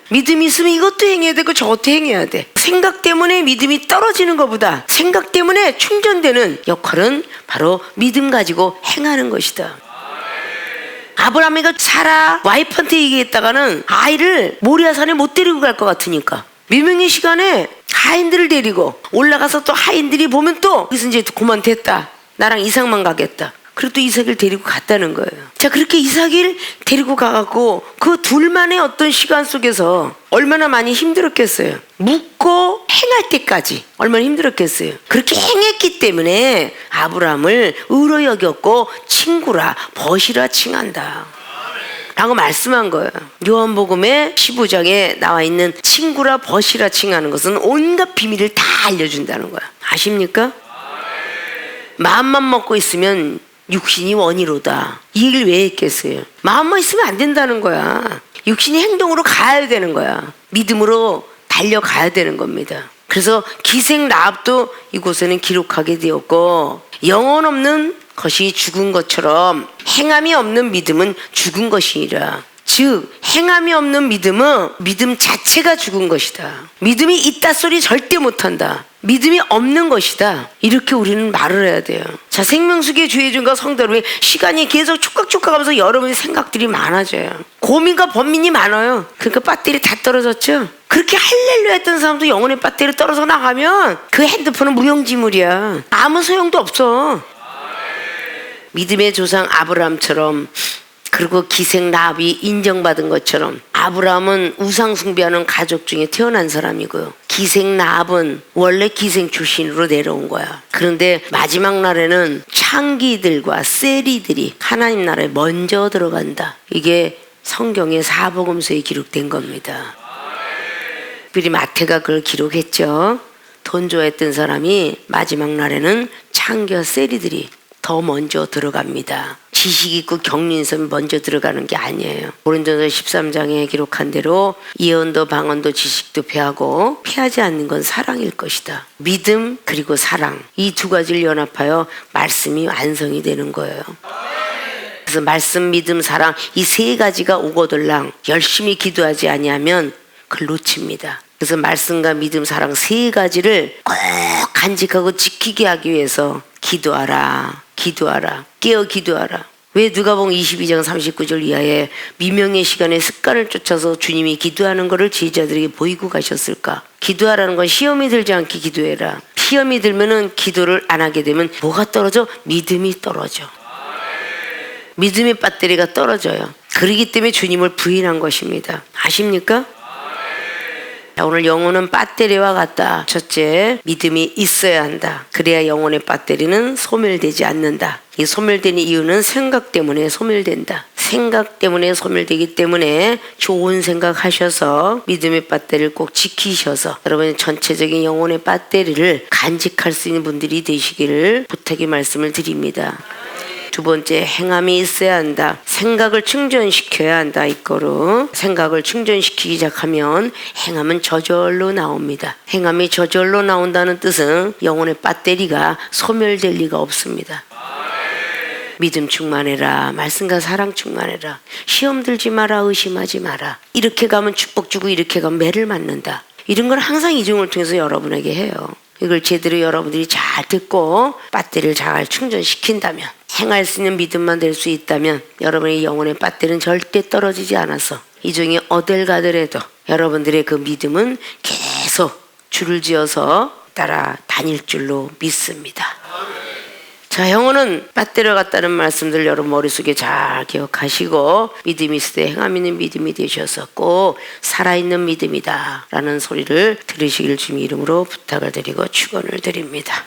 믿음이 있으면 이것도 행해야 되고 저것도 행해야 돼. 생각 때문에 믿음이 떨어지는 것보다 생각 때문에 충전되는 역할은 바로 믿음 가지고 행하는 것이다. 아브라함이가 사라 와이프한테 얘기했다가는 아이를 모리아산에 못 데리고 갈 것 같으니까 밀명의 시간에 하인들을 데리고 올라가서 또 하인들이 보면 또 그래서 이제 그만 됐다. 나랑 이삭만 가겠다. 그리고 또 이삭을 데리고 갔다는 거예요. 자, 그렇게 이삭을 데리고 가갖고 그 둘만의 어떤 시간 속에서 얼마나 많이 힘들었겠어요. 묻고 행할 때까지 얼마나 힘들었겠어요. 그렇게 행했기 때문에 아브라함을 의로 여겼고 친구라 벗이라 칭한다 라고 말씀한 거예요. 요한복음의 15장에 나와 있는 친구라 벗이라 칭하는 것은 온갖 비밀을 다 알려준다는 거야. 아십니까? 마음만 먹고 있으면 육신이 원이로다. 이 얘기를 왜 했겠어요? 마음만 있으면 안 된다는 거야. 육신이 행동으로 가야 되는 거야. 믿음으로 달려가야 되는 겁니다. 그래서 기생 라합도 이곳에는 기록하게 되었고 영혼 없는 것이 죽은 것처럼 행함이 없는 믿음은 죽은 것이니라. 즉 행함이 없는 믿음은 믿음 자체가 죽은 것이다. 믿음이 있다 소리 절대 못한다. 믿음이 없는 것이다. 이렇게 우리는 말을 해야 돼요. 자, 생명수계 주의준과 성도 여러분, 시간이 계속 촉각촉각하면서 여러분의 생각들이 많아져요. 고민과 번민이 많아요. 그러니까 배터리 다 떨어졌죠. 그렇게 할렐루야 했던 사람도 영혼의 배터리 떨어져 나가면 그 핸드폰은 무용지물이야. 아무 소용도 없어. 믿음의 조상 아브라함처럼, 그리고 기생 라합이 인정받은 것처럼 아브라함은 우상 숭배하는 가족 중에 태어난 사람이고요. 기생 라합은 원래 기생 출신으로 내려온 거야. 그런데 마지막 날에는 창기들과 세리들이 하나님 나라에 먼저 들어간다. 이게 성경의 사복음서에 기록된 겁니다. 특별히 마태가 그걸 기록했죠. 돈 좋아했던 사람이 마지막 날에는 창기와 세리들이 더 먼저 들어갑니다. 지식 있고 경륜 있으면 먼저 들어가는 게 아니에요. 고린도전서 13장에 기록한 대로 예언도 방언도 지식도 패하고 패하지 않는 건 사랑일 것이다. 믿음 그리고 사랑, 이 두 가지를 연합하여 말씀이 완성이 되는 거예요. 그래서 말씀, 믿음, 사랑, 이 세 가지가 오거들랑 열심히 기도하지 아니하면 그걸 놓칩니다. 그래서 말씀과 믿음, 사랑 세 가지를 꼭 간직하고 지키게 하기 위해서 기도하라, 기도하라, 깨어 기도하라. 왜 누가복음 22장 39절 이하에 미명의 시간에 습관을 쫓아서 주님이 기도하는 것을 제자들에게 보이고 가셨을까? 기도하라는 건 시험이 들지 않게 기도해라. 시험이 들면은 기도를 안 하게 되면 뭐가 떨어져? 믿음이 떨어져. 믿음의 배터리가 떨어져요. 그렇기 때문에 주님을 부인한 것입니다. 아십니까? 오늘 영혼은 배터리와 같다. 첫째, 믿음이 있어야 한다. 그래야 영혼의 배터리는 소멸되지 않는다. 이 소멸되는 이유는 생각 때문에 소멸된다. 생각 때문에 소멸되기 때문에 좋은 생각하셔서 믿음의 배터리를 꼭 지키셔서 여러분의 전체적인 영혼의 배터리를 간직할 수 있는 분들이 되시기를 부탁의 말씀을 드립니다. 두 번째, 행함이 있어야 한다. 생각을 충전시켜야 한다. 이거로 생각을 충전시키기 시작하면 행함은 저절로 나옵니다. 행함이 저절로 나온다는 뜻은 영혼의 배터리가 소멸될 리가 없습니다. 믿음 충만해라. 말씀과 사랑 충만해라. 시험 들지 마라. 의심하지 마라. 이렇게 가면 축복 주고 이렇게 가면 매를 맞는다. 이런 걸 항상 이중을 통해서 여러분에게 해요. 이걸 제대로 여러분들이 잘 듣고 배터리를 잘 충전시킨다면, 행할 수 있는 믿음만 될 수 있다면 여러분의 영혼의 배터리는 절대 떨어지지 않아서 이종이 어딜 가더라도 여러분들의 그 믿음은 계속 줄을 지어서 따라다닐 줄로 믿습니다. 자, 영혼은 배터리가 같다는 말씀들 여러분 머릿속에 잘 기억하시고 믿음이 있을 때 행함 있는 믿음이 되셔서 꼭 살아있는 믿음이다 라는 소리를 들으시길 주님 이름으로 부탁을 드리고 축원을 드립니다.